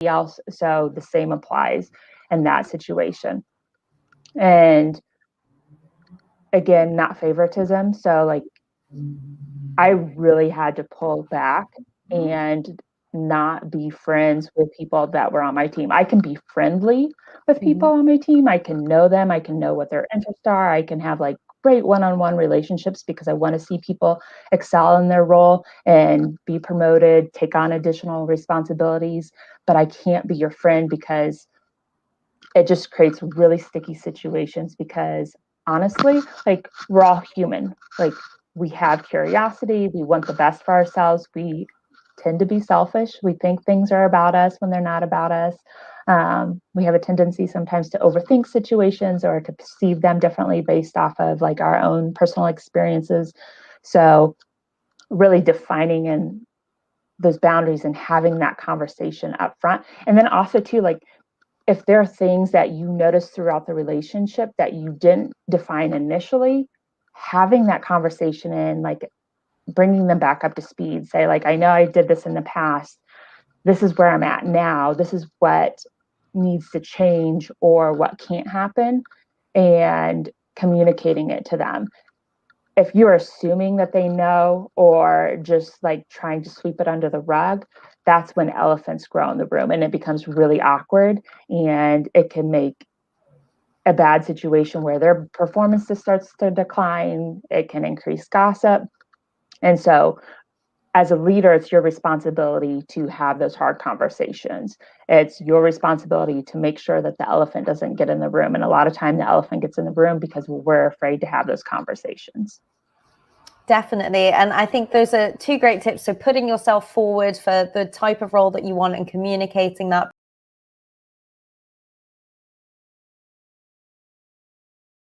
else. So the same applies in that situation. And again, not favoritism. So like, I really had to pull back and not be friends with people that were on my team. I can be friendly with people on my team. I can know them. I can know what their interests are. I can have like great one-on-one relationships because I want to see people excel in their role and be promoted, take on additional responsibilities. But I can't be your friend because it just creates really sticky situations because honestly, like we're all human. Like we have curiosity, we want the best for ourselves. We tend to be selfish. We think things are about us when they're not about us. We have a tendency sometimes to overthink situations or to perceive them differently based off of like our own personal experiences. So really defining and those boundaries and having that conversation up front. And then also too, like if there are things that you notice throughout the relationship that you didn't define initially, having that conversation and like bringing them back up to speed. Say like, I know I did this in the past. This is where I'm at now. This is what needs to change or what can't happen, and communicating it to them. If you're assuming that they know or just like trying to sweep it under the rug, that's when elephants grow in the room and it becomes really awkward, and it can make a bad situation where their performance just starts to decline. It can increase gossip. And so as a leader, it's your responsibility to have those hard conversations. It's your responsibility to make sure that the elephant doesn't get in the room. And a lot of time the elephant gets in the room because we're afraid to have those conversations. Definitely. And I think those are two great tips. So putting yourself forward for the type of role that you want and communicating that